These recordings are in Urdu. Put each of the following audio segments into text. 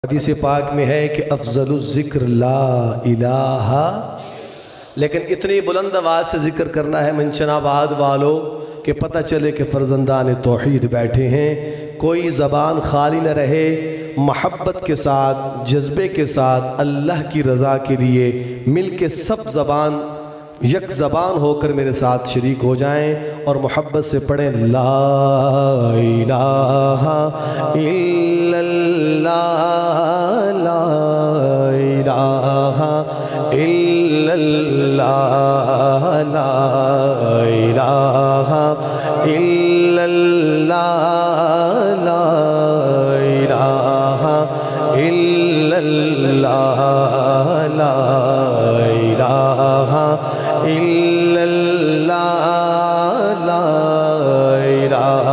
حدیث پاک میں ہے کہ افضل الذکر لا الہ، لیکن اتنی بلند آواز سے ذکر کرنا ہے منچن آباد والوں کہ پتہ چلے کہ فرزندان توحید بیٹھے ہیں، کوئی زبان خالی نہ رہے، محبت کے ساتھ جذبے کے ساتھ اللہ کی رضا کے لیے مل کے سب زبان یک زبان ہو کر میرے ساتھ شریک ہو جائیں اور محبت سے پڑھیں لا الہ الا اللہ، لا الہ الا اللہ، لا الہ الا اللہ، لا الہ الا اللہ، لا الہ الا اللہ، لا الہ۔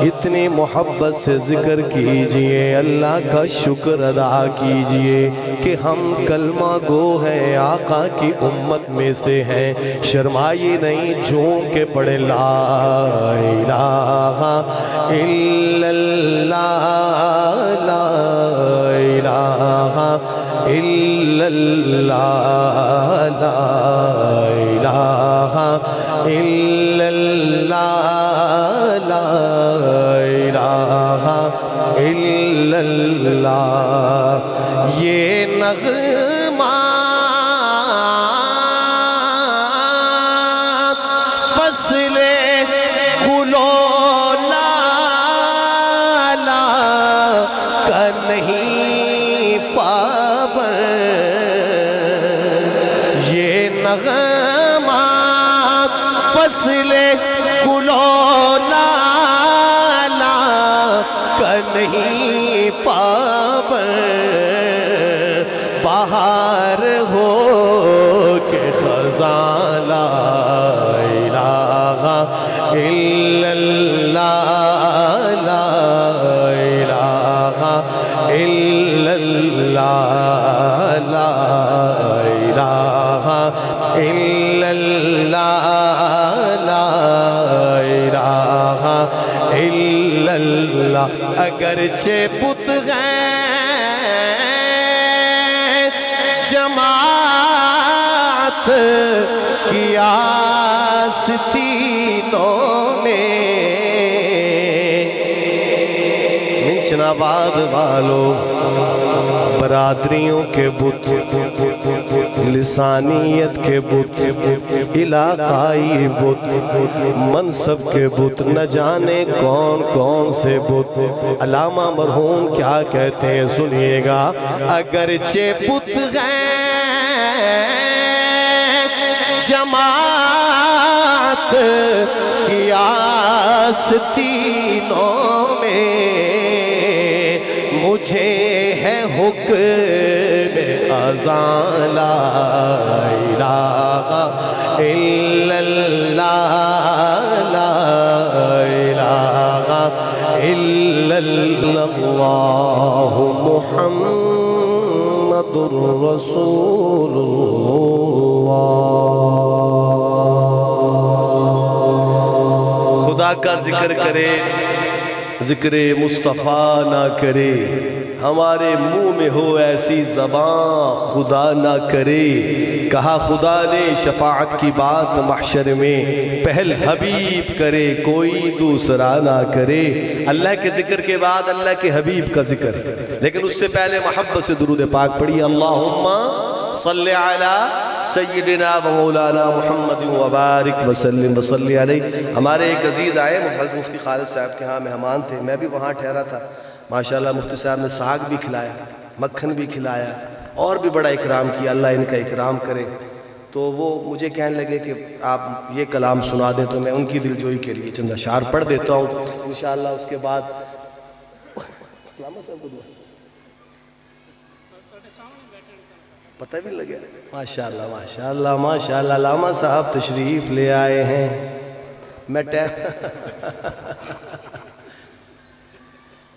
اتنی محبت سے ذکر کیجئے، اللہ کا شکر ادا کیجئے کہ ہم کلمہ گو ہیں، آقا کی امت میں سے ہیں، شرمائیے نہیں، جھوم کے پڑھے لا الہ الا اللہ، لا الہ الا اللہ، لا الہ الا اللہ، لا الہ الا اللہ۔ یہ نغمہ فصل گل و لالا کا نہیں پابند، یہ نغمہ فصل گل و لالا کا نہیں پابند، بہار ہو کے خزاں لا الہ الا اللہ، لا الہ الا اللہ، لا الہ الا اللہ، لا الہ الا اللہ۔ اگرچہ بت ہیں جماعت کی آستینوں میں، منچن آباد والوں برادریوں کے بت، لسانیت کے بت، علاقائی بت، منصب کے بت، نہ جانے کون کون سے بت۔ علامہ مرحوم کیا کہتے ہیں سنیے گا، اگرچہ بت ہیں جماعت کی آستینوں میں، مجھے ہے حکم اذان لا الہ الا اللہ، لا الہ الا اللہ، محمد رسول اللہ۔ خدا کا ذکر کرے، ذکر مصطفیٰ نہ کرے، ہمارے منہ میں ہو ایسی زبان خدا نہ کرے۔ کہا خدا نے شفاعت کی بات محشر میں، پہل حبیب کرے کوئی دوسرا نہ کرے۔ اللہ کے ذکر کے بعد اللہ کے حبیب کا ذکر، لیکن اس سے پہلے محبت سے درود پاک پڑھی، اللہم صلی علی سیدنا و مولانا محمد وبارک وسلم وصلی علیہ۔ ہمارے ایک عزیز آئے، محض مفتی خالد صاحب کے ہاں مہمان تھے، میں بھی وہاں ٹھہرا تھا، ماشاءاللہ مفتی صاحب نے ساگ بھی کھلایا، مکھن بھی کھلایا، اور بھی بڑا اکرام کیا، اللہ ان کا اکرام کرے۔ تو وہ مجھے کہنے لگے کہ آپ یہ کلام سنا دیں، تو میں ان کی دل جوئی کے لیے چند اشعار پڑھ دیتا ہوں انشاءاللہ۔ اس کے بعد پتہ بھی لگے، ماشاءاللہ ماشاءاللہ ماشاءاللہ، علامہ صاحب تشریف لے آئے ہیں۔ میں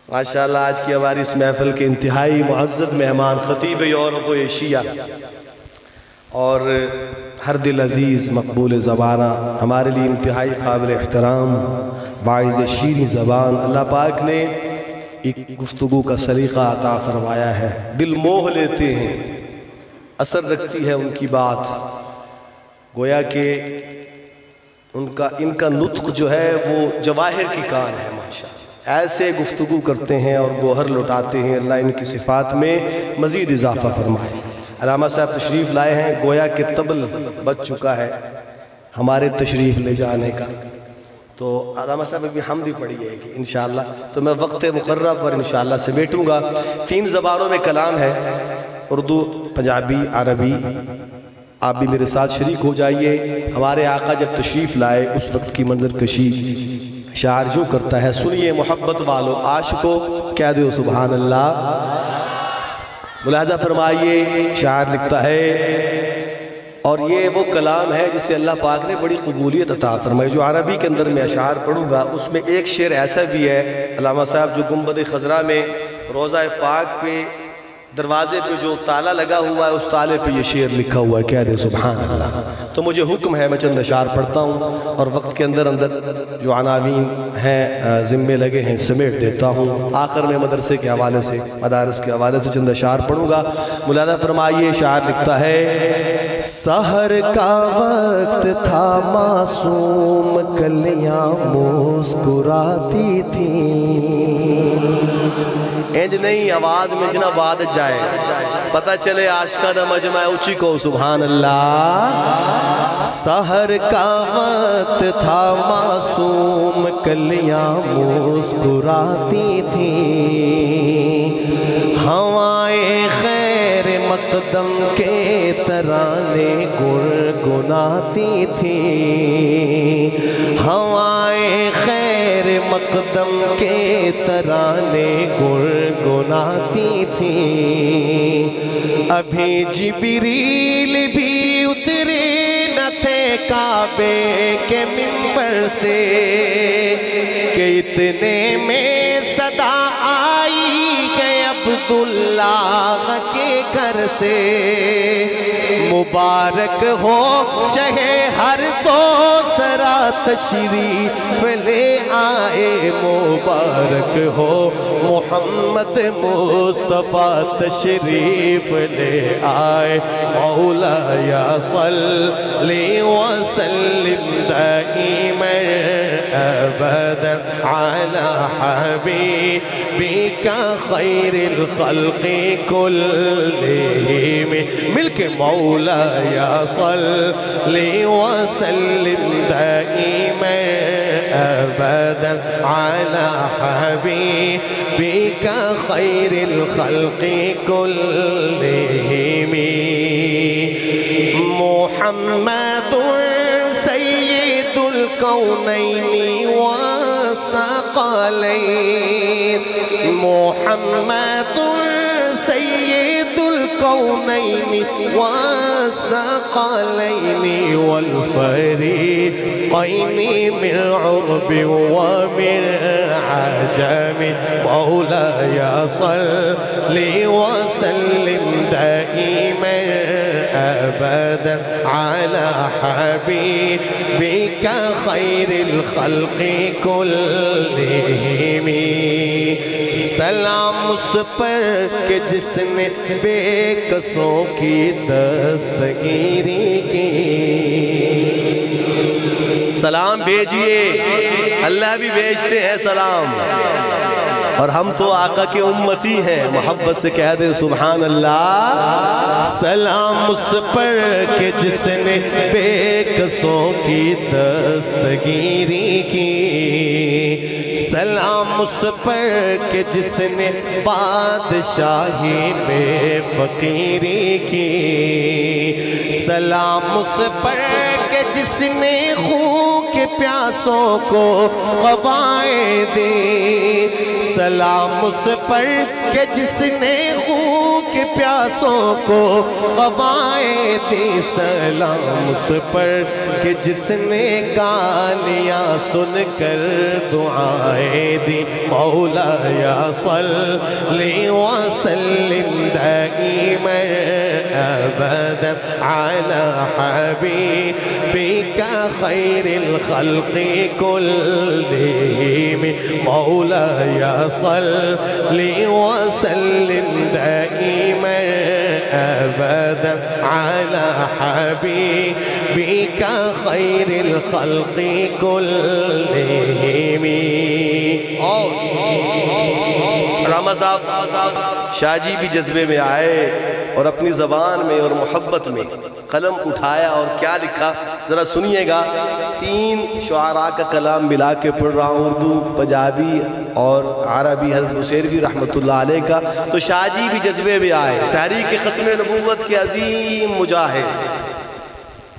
ماشاءاللہ آج کی ہماری اس محفل کے انتہائی معزز مہمان، خطیب یورپ و ایشیا اور ہر دل عزیز مقبول زبانہ، ہمارے لیے انتہائی قابل احترام، باعث شیریں زبان، اللہ پاک نے ایک گفتگو کا سلیقہ عطا فرمایا ہے، دل موہ لیتے ہیں، اثر رکھتی ہے ان کی بات، گویا کہ ان کا نطق جو ہے وہ جواہر کی کان ہے ماشاءاللہ، ایسے گفتگو کرتے ہیں اور گوہر لٹاتے ہیں، اللہ ان کی صفات میں مزید اضافہ فرمائے۔ علامہ صاحب تشریف لائے ہیں، گویا کہ طبل بج چکا ہے ہمارے تشریف لے جانے کا، تو علامہ صاحب بھی حمد ہی پڑی ہے کہ انشاءاللہ تو میں وقت مقررہ پر انشاءاللہ سے بیٹھوں گا۔ 3 زبانوں میں کلام ہے، اردو، پنجابی، عربی، آپ بھی میرے ساتھ شریک ہو جائیے۔ ہمارے آقا جب تشریف لائے اس وقت کی منظر کشی شاعر جو کرتا ہے، سنیے محبت والو عاشقو کہہ دو سبحان اللہ، ملاحظہ فرمائیے شاعر لکھتا ہے، اور یہ وہ کلام ہے جسے اللہ پاک نے بڑی قبولیت عطا فرمائی۔ جو عربی کے اندر میں اشعار پڑھوں گا اس میں ایک شعر ایسا بھی ہے، علامہ صاحب جو گنبد خضرا میں روضہ پاک پہ دروازے پہ جو تالا لگا ہوا ہے اس تالے پہ یہ شعر لکھا ہوا ہے، کہہ دے سبحان اللہ۔ تو مجھے حکم ہے میں چند اشعار پڑھتا ہوں اور وقت کے اندر جو عناوین ہیں ذمے لگے ہیں سمیٹ دیتا ہوں، آخر میں مدرسے کے حوالے سے، مدارس کے حوالے سے چند اشعار پڑھوں گا۔ ملاحظہ فرمائیے شاعر لکھتا ہے، سحر کا وقت تھا معصوم کلیاں مسکراتی تھیں، انج نہیں آواز میں جنا بات جائے، پتہ چلے عاشقہ دا مجمع اونچی کو سبحان اللہ۔ سحر کا وقت تھا معصوم کلیاں مسکراتی تھیں، ہوائیں خیر مقدم کے ترانے گنگناتی تھیں، ہوائیں خیر مقدم کے ترانے گنگناتی تھیں، ابھی جبریل بھی اترے نہ تھے کعبے کے منبر سے کہ اتنے میں صدا آئی کہ عبداللہ کے گھر سے، مبارک ہو شہ ہر دوسرا تشریف لے آئے، مبارک ہو محمد مصطفیٰ تشریف لے آئے، مولاي صلی وسلم دائما ابدا على حبيبك خير الخلق كلهم، مل کے مولاي صلی وسلم دائما ابدا على حبيبك خير الخلق كلهم، محمد سید الکونین والثقلین، محمد سید الکونین والثقلین والفریقین من عرب ومن عجم، مولاي صلی وسلم دائما ابدا على حبيبك خير الخلق كلهم، سلام اس پر کہ جس نے بے کسوں کی دستگیری کی، سلام بھیجئے، اللہ بھی بھیجتے ہیں سلام، اور ہم تو آقا کے امتی ہیں، محبت سے کہہ دیں سبحان اللہ۔ سلام اس پر کہ جس نے بے کسوں کی دستگیری کی، سلام اس پر کہ جس نے بادشاہی میں فقیری کی، سلام اس پر کہ جس نے خون کے پیاسوں کو قبائیں دی، سلام اس پر کہ جس نے خون کے پیاسوں کو قبائیں دی، سلام اس پر کہ جس نے گالیاں سن کر دعائیں دی، مولاي صلی وسلم دائما أبدا على حبيبك خير الخلق كلهم مولاي صل وسلم دائما أبدا على حبيبك خير الخلق كلهم. علامہ صاحب شاہ جی بھی جذبے میں آئے اور اپنی زبان میں اور محبت میں قلم اٹھایا اور کیا لکھا ذرا سنیے گا. 3 شعراء کا کلام ملا کے پڑھ رہا ہوں، اردو، پنجابی اور عربی، حضرت بصیروی رحمۃ اللہ علیہ کا. تو شاہ جی بھی جذبے میں آئے. تحریک ختم نبوت کے عظیم مجاہد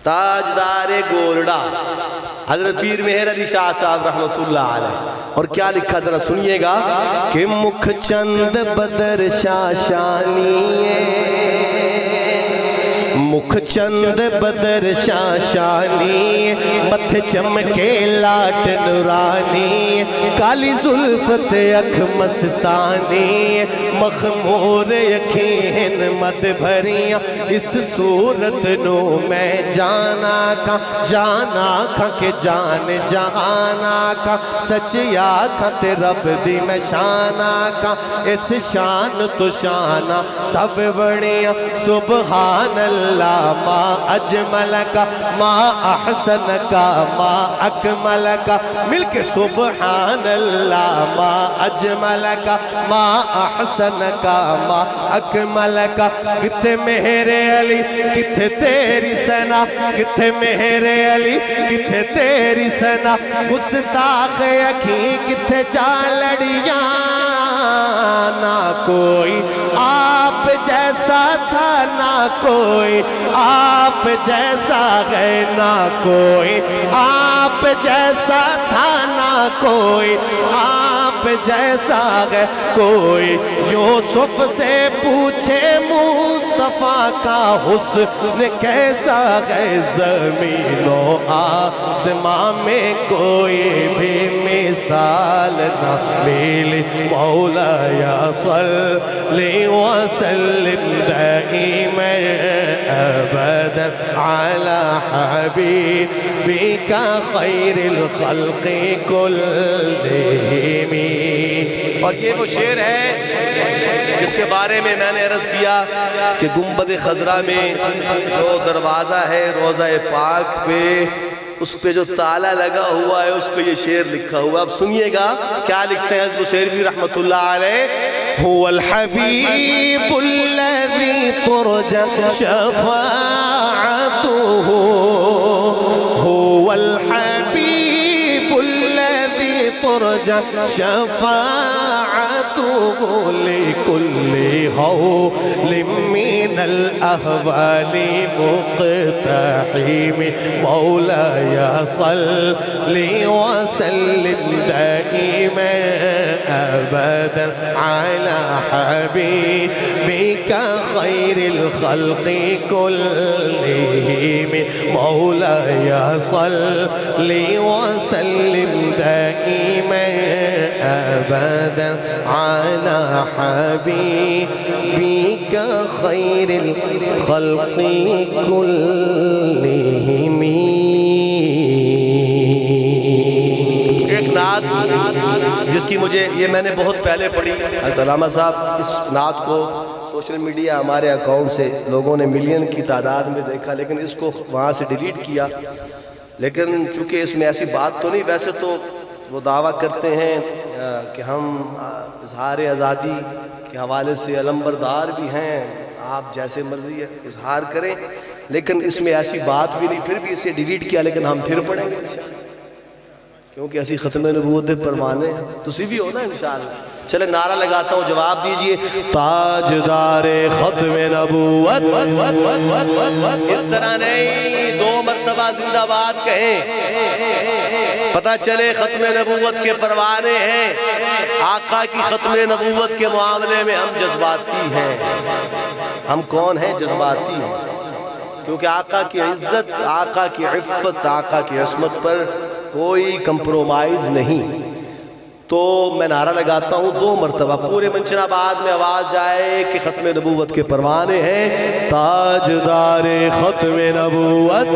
تاجدار گولڈا حضرت پیر مہر علی شاہ صاحب رحمۃ اللہ علیہ. اور کیا لکھا ذرا سنیے گا کہ مکھ چند بدر شاشانی مکھ چند بدر شاشانی متھ چمکے لاٹ نورانی کالی زلفت اکھ مستانی مخمور یقین مد بھریاں اس صورت نو میں جانا کھا کہ جان جہانا کھا سچیا کھا تے رب دی میں شانا کھا اس شان تو شانا سب بڑیاں سبحان اللہ ما اجمل کا ما احسن کا ما اکمل کا مل کے سبحان اللہ ما اجمل کا ما احسن کا ما اکمل کا. کتے مہر علی کتے تیری سنا کتے مہر علی کتے تیری سنا گستاخ اکھیں کتے جا لڑیاں نہ کوئی آپ جیسا تھا نہ کوئی آپ جیسا ہے نہ کوئی آپ جیسا تھا نہ کوئی آپ جیسا ہے کوئی. یوسف سے پوچھے مصطفیٰ کا حسن کیسا ہے زمین و آسمان میں کوئی بھی مثال نہ ملی. مولاي صل وسلم دائما أبدا على حبيبك خير الخلق كلهم. اور یہ وہ شعر ہے جس کے بارے میں نے عرض کیا کہ گنبد خضرا میں جو دروازہ ہے روضہ پاک پہ اس پہ جو تالا لگا ہوا ہے اس پہ یہ شعر لکھا ہوا. اب سنیے گا کیا لکھتے ہیں حضرت بصیروی رحمۃ اللہ علیہ. هو الحبيب الذي ترجى شفاعته هو الحبيب الذي ترجى شفاعته لكل هول من الأهوال مقتحم. مولاي صل وسلم دائما أبدا على حبيبك خير الخلق كلهم. مولاي صل وسلم دائما أبدا على حبيبك خير الخلق كلهم. ایک نعت جس کی مجھے یہ میں نے بہت پہلے پڑھی. حضرت علامہ صاحب اس نعت کو سوشل میڈیا ہمارے اکاؤنٹ سے لوگوں نے ملین کی تعداد میں دیکھا لیکن اس کو وہاں سے ڈیلیٹ کیا. لیکن چونکہ اس میں ایسی بات تو نہیں، ویسے تو وہ دعویٰ کرتے ہیں کہ ہم اظہار آزادی کے حوالے سے علمبردار بھی ہیں، آپ جیسے مرضی اظہار کریں، لیکن اس میں ایسی بات بھی نہیں. پھر بھی اسے ڈیلیٹ کیا لیکن ہم پھر پڑھیں گے کیونکہ ایسی ختم نبوت پروانے تسی بھی ہو نا انشاءاللہ. چلے نعرہ لگاتا ہوں، جواب دیجئے. تاجدار ختم نبوت اس طرح نہیں، 2 مرتبہ زندہ باد کہیں، پتہ چلے ختم نبوت کے پروانے ہیں. آقا کی ختم نبوت کے معاملے میں ہم جذباتی ہیں. ہم کون ہیں؟ جذباتی ہیں. کیونکہ آقا کی عزت، آقا کی عفت، آقا کی عصمت پر کوئی کمپرومائز نہیں. تو میں نعرہ لگاتا ہوں 2 مرتبہ پورے منچن آباد میں آواز جائے کہ ختم نبوت کے پروانے ہیں، تاجدار ختم نبوت،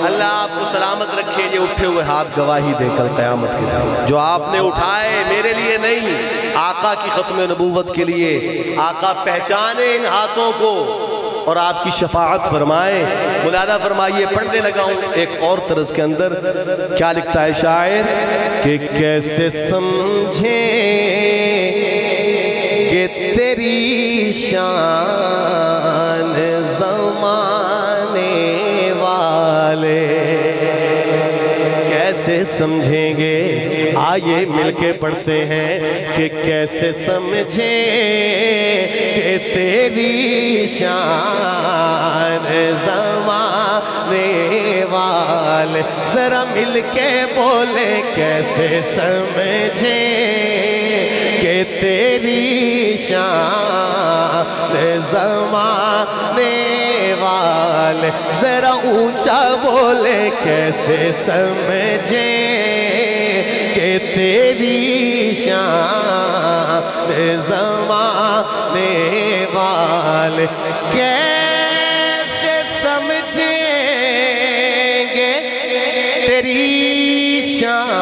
اللہ آپ کو سلامت رکھے۔ یہ اٹھے ہوئے ہاتھ گواہی دے کر قیامت کے دن، جو آپ نے اٹھائے میرے لیے نہیں، آقا کی ختم نبوت کے لیے۔ آقا پہچانے ان ہاتھوں کو اور آپ کی شفاعت فرمائے۔ ملاحظہ فرمائیے، پڑھنے لگا ہوں ایک اور طرز کے اندر کیا لکھتا ہے شاعر کہ کیسے سمجھیں کہ تیری شان زمانے والے، کیسے سمجھیں گے؟ آئیے مل کے پڑھتے ہیں کہ کیسے سمجھیں کہ تیری شان زمانے والے، ذرا مل کے بولے کیسے سمجھیں کہ تیری شان زمانے والے، ذرا اونچا بولے کیسے سمجھیں کہ تیری شان زمانے والے، کیسے سمجھیں گے تیری شان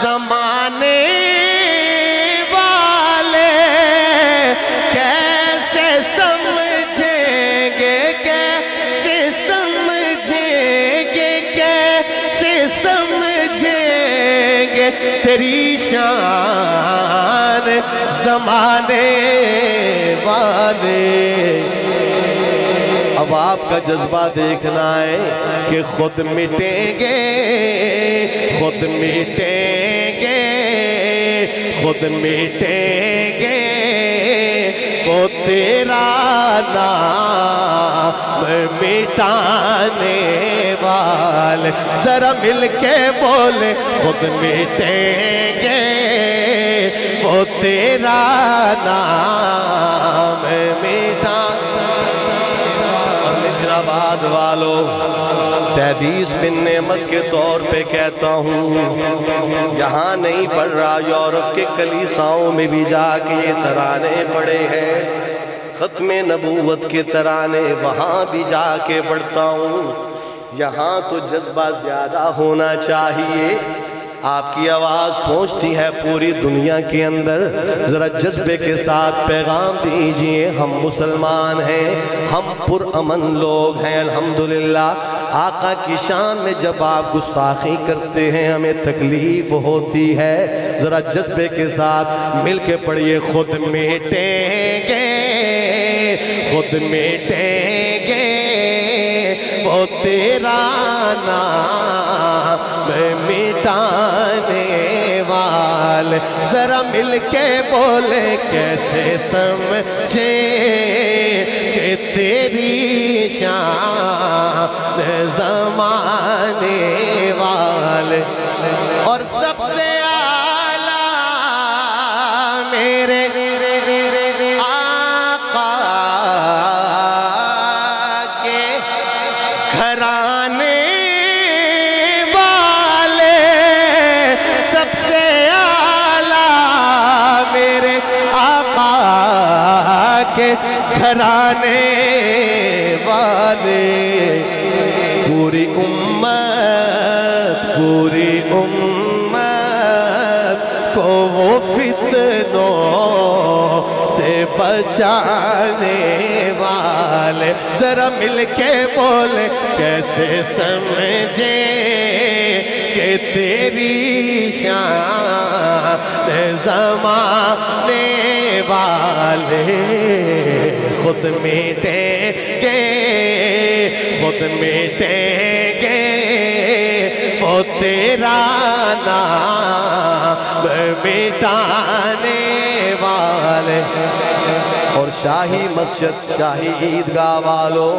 زمانے والے، کیسے سمجھیں گے، کیسے سمجھیں گے، کیسے سمجھیں گے تیری شان زمانے والے۔ اب آپ کا جذبہ دیکھنا ہے کہ خود مٹیں گے، خود مٹیں گے، خود مٹیں گے، وہ تیرا نام مٹانے والے، ذرا مل کے بولے خود مٹیں گے، وہ تیرا نام مٹانے۔ آباد والو، تحدیث بن نعمت کے طور پہ کہتا ہوں، یہاں نہیں پڑھ رہا، یورپ کے کلیساؤں میں بھی جا کے یہ ترانے پڑے ہیں، ختم نبوت کے ترانے وہاں بھی جا کے پڑھتا ہوں۔ یہاں تو جذبہ زیادہ ہونا چاہیے، آپ کی آواز پہنچتی ہے پوری دنیا کے اندر، ذرا جذبے کے ساتھ پیغام دیجئے، ہم مسلمان ہیں، ہم پرامن لوگ ہیں الحمدللہ۔ آقا کی شان میں جب آپ گستاخی کرتے ہیں ہمیں تکلیف ہوتی ہے، ذرا جذبے کے ساتھ مل کے پڑھیے، خود مٹیں گے، خود مٹیں گے، وہ تیرا نام مٹانے والے، ذرا مل کے بولے کیسے سمجھیں کہ تیری شان زمانے والے۔ اور سب سے اعلیٰ میرے آقا کے گھرانے والے، سب سے اعلیٰ میرے آقا کے گھرانے والے، پوری امت، پوری امت کو وہ فتنوں سے بچانے والے، ذرا مل کے بولے کیسے سمجھیں کہ تیری شان زمانے والے، خود مٹیں گے، خود مٹیں گے، وہ تیرا نام مٹانے والے۔ اور شاہی مسجد، شاہی عیدگاہ والو،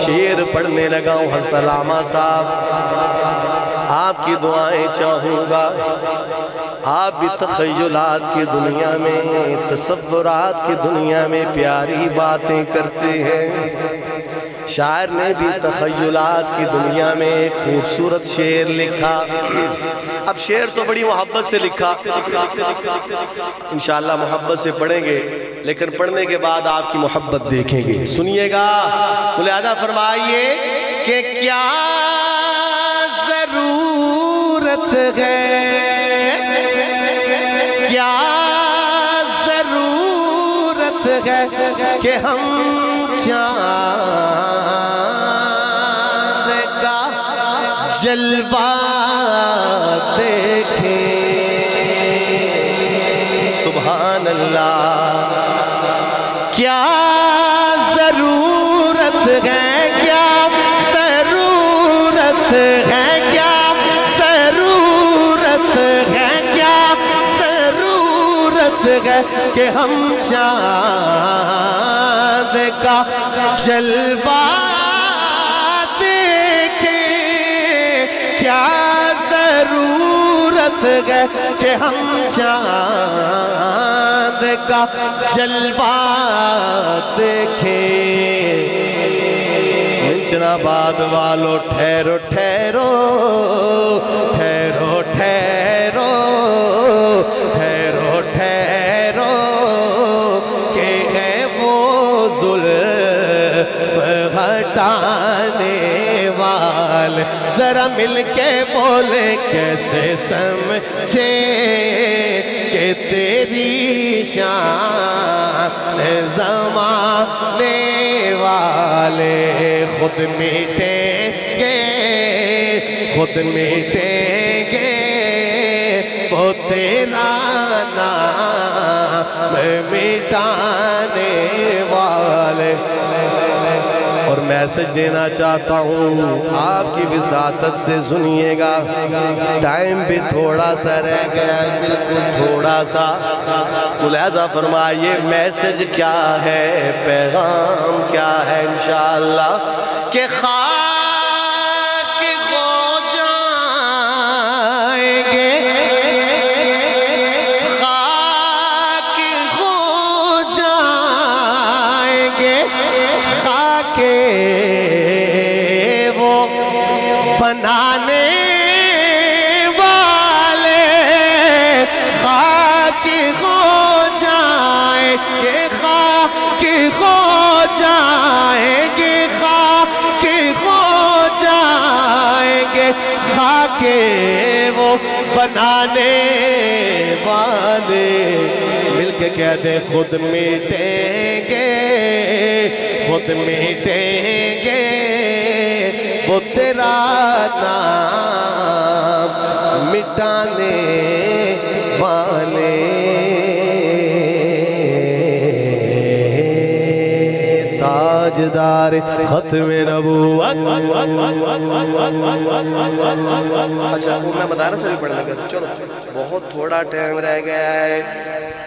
شعر پڑھنے لگا ہوں حضرت علامہ صاحب، آپ کی دعائیں چاہوں گا۔ آپ بھی تخیلات کی دنیا میں، تصورات کی دنیا میں پیاری باتیں کرتے ہیں، شاعر نے بھی تخیلات کی دنیا میں ایک خوبصورت شعر لکھا. اب شعر تو بڑی محبت سے لکھا, انشاءاللہ محبت سے پڑھیں گے, لیکن پڑھنے کے بعد آپ کی محبت دیکھیں گے. سنیے گا, ملاحظہ فرمائیے کہ کیا ضرورت ہے, کیا ضرورت ہے کہ ہم چاند کا جلوہ دیکھیں. سبحان اللہ. کیا ضرورت ہے, کیا ضرورت ہے, کیا ضرورت ہے, کیا ضرورت ہے کہ ہم چاند کا جلوہ دیکھیں. کیا ضرورت ہے کہ ہم چاند کا جلوہ دیکھیں. آباد والو ٹھہرو ٹھہرو ٹھہرو ٹھہرو ٹھہرو ٹھہرو کہ ہے وہ زلف ہٹانے والے, ذرا مل کے بولے کیسے سمجھے کہ تیری شان زمانے والے خود مٹیں گے, خود مٹیں گے, وہ تیرا نام مٹانے والے. اور میسج دینا چاہتا ہوں آپ کی وساطت سے, سنیے گا. ٹائم بھی تھوڑا سا رہ گیا, بالکل تھوڑا سا. ملاحظہ فرمائیے میسج کیا ہے, پیغام کیا ہے انشاءاللہ. کہ خاک ہو جائیں گے, خاک ہو جائیں گے, خاک وہ بنانے والے, خاک ہو جائیں گے, خاک ہو جائیں گے, خاک ہو جائیں گے, خاک وہ بنانے والے. مل کے کہہ دیں خود مٹیں گے, خود مٹیں گے, وہ تیرا نام مٹانے والے. تاجدار ختم نبوت. اچھا میں مدارس سے بھی پڑھنے گا. چلو بہت تھوڑا ٹائم رہ گیا ہے,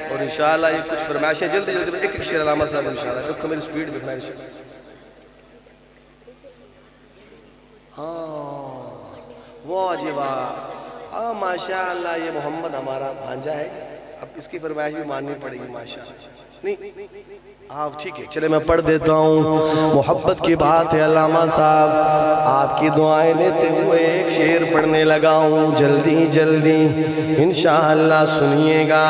اور انشاءاللہ یہ کچھ فرمائشیں جلدی جلدی ایک ایک شعر علامہ صاحب انشاءاللہ, کیونکہ میری سپیڈ بھی فرمائش. واہ جی واہ, ماشاءاللہ یہ محمد ہمارا بھانجا ہے, اب اس کی فرمائش بھی ماننی پڑے گی ماشاءاللہ. نہیں آپ ٹھیک ہے, چلے میں پڑھ دیتا ہوں. محبت کی بات ہے علامہ صاحب, آپ کی دعائیں لیتے ہوئے ایک شعر پڑھنے لگا ہوں جلدی جلدی انشاءاللہ. سنیے گا.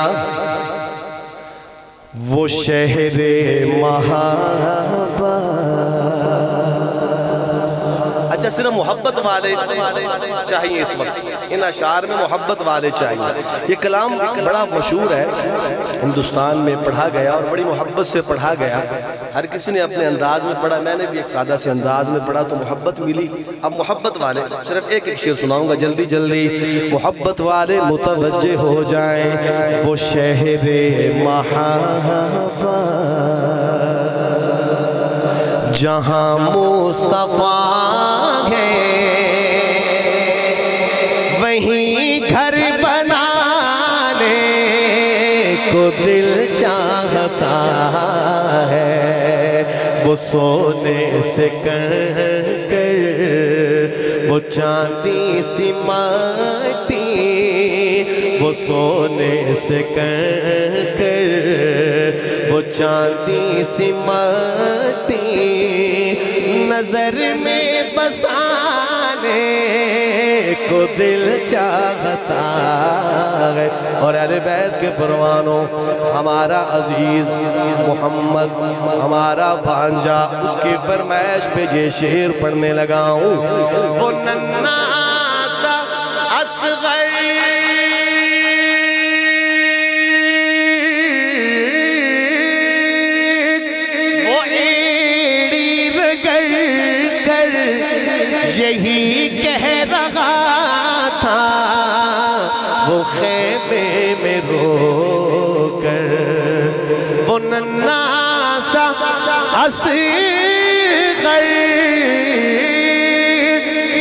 وہ شہر محبت. اچھا صرف محبت والے چاہیے اس وقت, ان اشعار میں محبت والے چاہیے. یہ کلام بڑا مشہور ہے, ہندوستان میں پڑھا گیا اور بڑی محبت سے پڑھا گیا. ہر کسی نے اپنے انداز میں پڑھا, میں نے بھی ایک سادہ سے انداز میں پڑھا تو محبت ملی. اب محبت والے صرف ایک ایک شعر سناؤں گا جلدی جلدی. محبت والے متوجہ ہو جائیں. وہ شہر محبت جہاں مصطفیٰ ہے, وہیں گھر بنانے کو دل چاہتا ہے. وہ سونے سے کر وہ چاندی سی مٹی, وہ سونے سے کر وہ چاندی سی مٹی, نہ نظر میں بسانے کو دل چاہتا ہے۔ اور اہل بیت کے پروانوں، ہمارا عزیز محمد، ہمارا بھانجا، اس کی فرمائش پہ یہ شعر پڑھنے لگا ہوں۔ وہ ننھا سا اصغر وہ ایڑی رگڑ کر یہی کہہ رہا تھا، وہ خیمے میں رو کر۔ وہ ننھا سا اصغر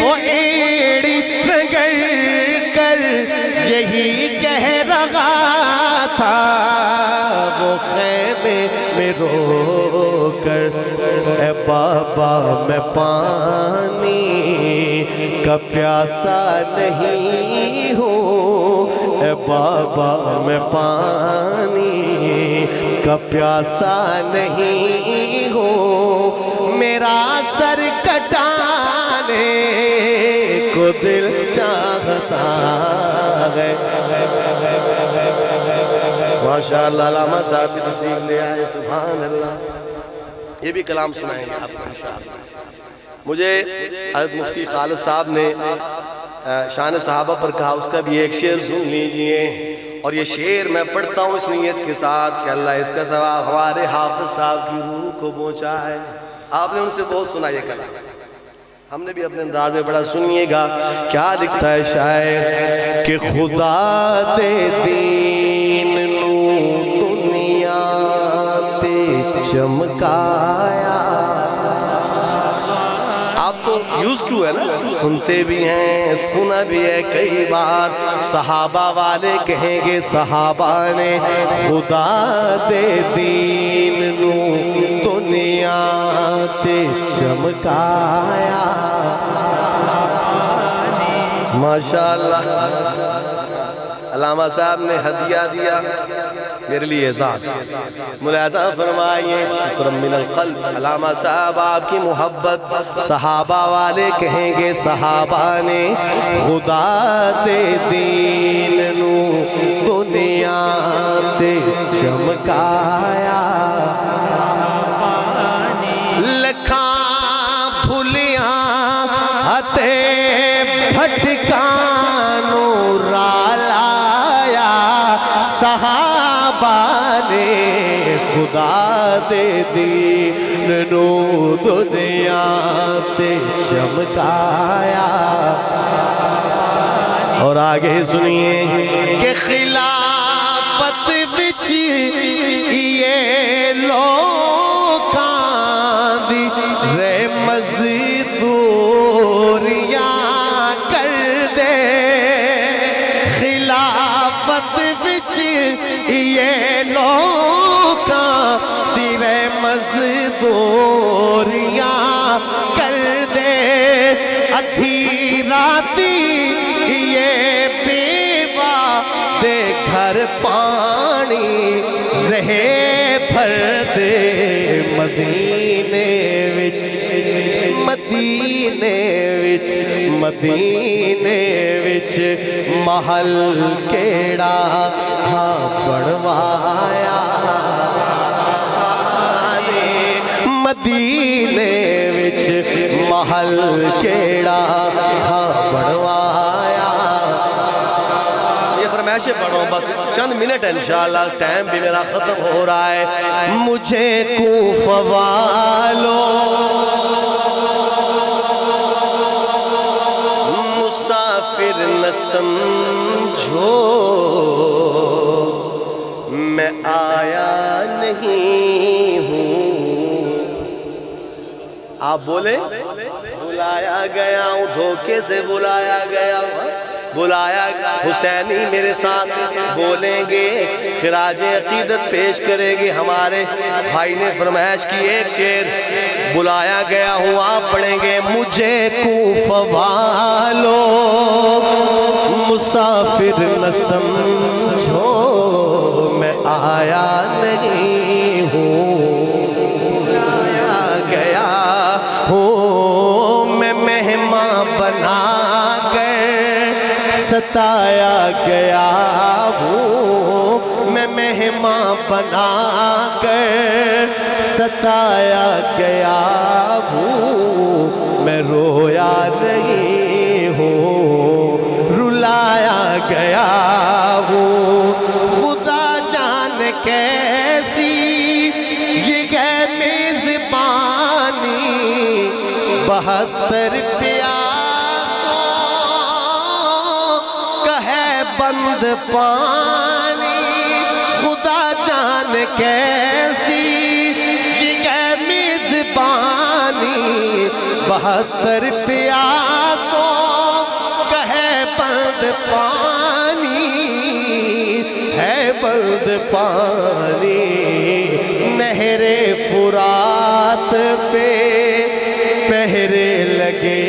وہ ایڑی رگڑ کر یہی کہہ رہا تھا، وہ خیمے میں رو کر۔ اے بابا میں پانی کا پیاسا نہیں ہوں، اے بابا میں پانی کا پیاسا نہیں ہوں، میرا سر کٹانے کو دل چاہتا ہے۔ ماشاءاللہ علامہ صاحب کی تصدیق لے آئے، سبحان اللہ۔ یہ بھی کلام سنائیں گے آپ کو انشاءاللہ۔ مجھے حضرت مفتی خالد صاحب نے شان صحابہ پر کہا، اس کا بھی ایک شعر سن لیجئے، اور یہ شعر میں پڑھتا ہوں اس نیت کے ساتھ کہ اللہ اس کا ثواب ہمارے حافظ صاحب کی روح کو پہنچائے۔ آپ نے ان سے بہت سنا یہ کلام، ہم نے بھی اپنے انداز میں بڑا سنیے گا۔ کیا لکھتا ہے شاعر کہ خدا دے دین نو دنیا تے چمکایا۔ آپ تو یوز ٹو ہے نا، سنتے بھی ہیں، سنا بھی ہے کئی بار۔ صحابہ والے کہیں گے صحابہ نے خدا دے دین نو دنیا تے چمکایا۔ ماشاءاللہ علامہ صاحب نے ہدیہ دیا میرے لیے اعزاز، ملاحظہ فرمائیے، شکر من القلب۔ علامہ صاحب آپ کی محبت، صحابہ والے کہیں گے صحابہ نے خدا دے دین نو دنیا تے چمکایا۔ لکھاں بھولیاں ہتے بھٹکانوں رالایا، صحابہ نے خدا دے دین نو دنیا تے چمکایا۔ اور آگے سنیے کہ خلافت وچ یہ لوکاں دی رے مزدوریاں کر دے، خلافت وچ یہ لوکاں دی رے مزدوریاں کر دے، ادھی راتی یہ بیوہ دے گھر پانی رہے بھر دے، مدینے وچ مدینے وچ مدینے وچ محل کیڑا ہاں بڑھوایا، مدینے وچ محل کیڑا ہاں بڑھوایا۔ یہ فرمائشیں پڑھو بس چند منٹ ہے انشاءاللہ، ٹائم بھی میرا ختم ہو رہا ہے۔ مجھے کوفہ والوں مسافر نہ سمجھو، میں آیا نہیں ہوں۔ آپ بولیں بلایا گیا ہوں، دھوکے سے بلایا گیا ہوں، بلایا حسینی میرے ساتھ بولیں گے، خراج عقیدت پیش کریں گے۔ ہمارے بھائی نے فرمائش کی ایک شعر، بلایا گیا ہوں آپ پڑھیں گے۔ مجھے کوفہ والوں مسافر نہ سمجھو، میں آیا نہیں ہوں، بلایا گیا ہوں میں مہمان بنا کر ستایا گیا ہوں میں مہمان بنا کر ستایا گیا ہوں میں رویا نہیں ہوں رلایا گیا ہوں خدا جان کیسی یہ ہے میزبانی 72 پیاسوں کا ہے بند پانی خدا جان کیسی یہ ہے میزبانی 72 پیاسوں کا ہے بند پانی ہے بند پانی نہر فرات پہ پہرے لگے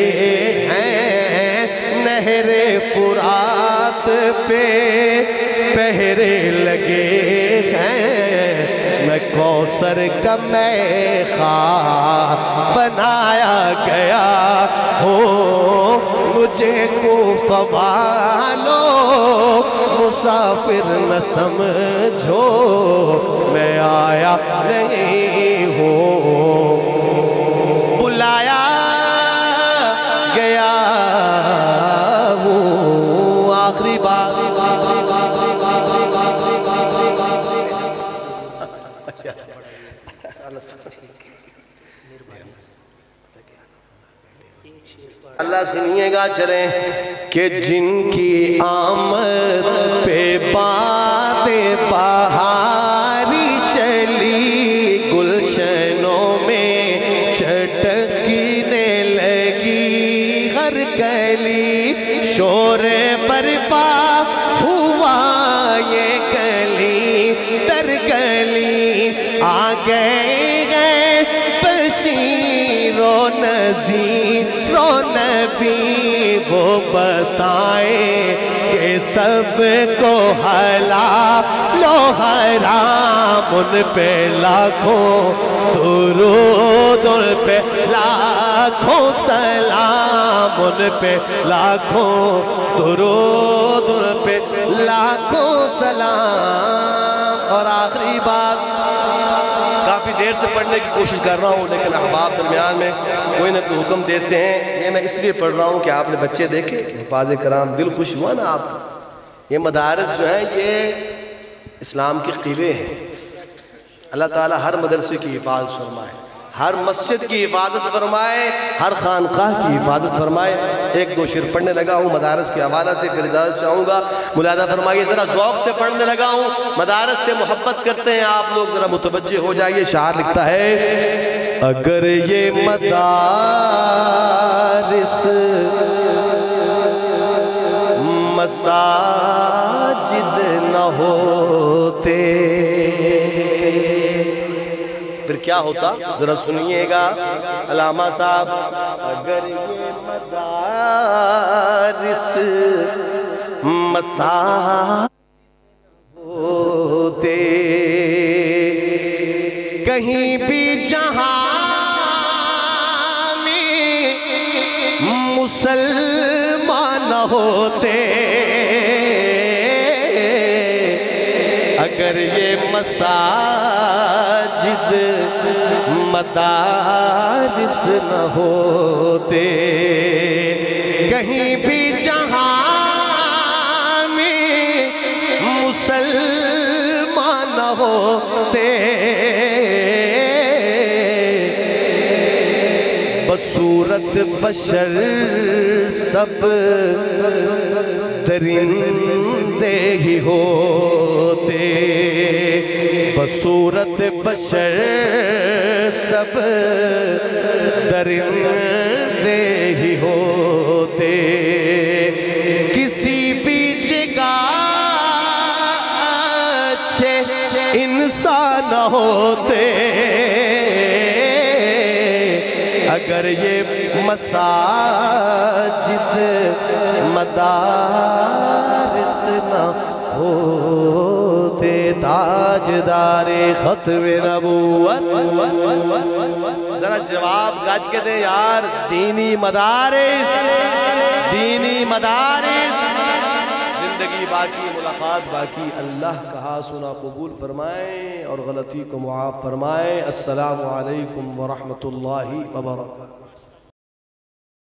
ہیں نہر فرات پہ پہرے لگے ہیں میں کوثر کا میخوار بنایا گیا ہو مجھے کوفہ والو مسافر نہ سمجھو میں آیا نہیں ہوں بلایا گیا ہوں آخری بات اللہ سنیے گا چلیں کہ جن کی آمد پہ باتیں بہاری چلی گلشنوں میں چٹکنے لگی ہر گلی شور برپا ہوا یہ گلی در گلی آ گئے بشیر و نذیر و نبی وہ بتائیں کہ سب کو حلال و حرام ان پہ لاکھوں درود ان پہ لاکھوں سلام ان پہ لاکھوں درود ان پہ لاکھوں سلام اور آخری بات کافی دیر سے پڑھنے کی کوشش کر رہا ہوں لیکن احباب درمیان میں کوئی نہ کوئی حکم دیتے ہیں یہ میں اس لیے پڑھ رہا ہوں کہ آپ نے بچے دیکھے حفاظ کرام دل خوش ہوا نا آپ یہ مدارس جو ہیں یہ اسلام کے قلعے ہیں اللہ تعالیٰ ہر مدرسے کی حفاظت فرمائے ہر مسجد کی حفاظت فرمائے ہر خانقاہ کی حفاظت فرمائے ایک دو شعر پڑھنے لگا ہوں مدارس کے حوالہ سے پھر اجازت چاہوں گا ملاحظہ فرمائیے ذرا ذوق سے پڑھنے لگا ہوں مدارس سے محبت کرتے ہیں آپ لوگ ذرا متوجہ ہو جائیے شاعر لکھتا ہے اگر یہ مدارس مساجد نہ ہوتے پھر کیا ہوتا ذرا سنیے گا علامہ صاحب اگر یہ مدارس مساجد ہوتے کہیں بھی جہاں میں مسلمان نہ ہوتے اگر یہ مساجد مدارس نہ ہوتے کہیں بھی جہاں میں مسلمان نہ ہوتے بصورت بشر سب درندے ہی ہوتے بصورت بشر سب درندے ہی ہوتے کسی بھی جگہ اچھے انسان ہوتے اگر یہ مساجد مدارس نہ ہو ہوتے تاجدار ختم نبوت. ذرا جواب گج کے دیں یار. دینی مدارس، دینی مدارس. زندگی باقی، ملاقات باقی. اللہ کہا سنا قبول فرمائے اور غلطی کو معاف فرمائے. السلام علیکم ورحمۃ اللہ وبرکاتہ.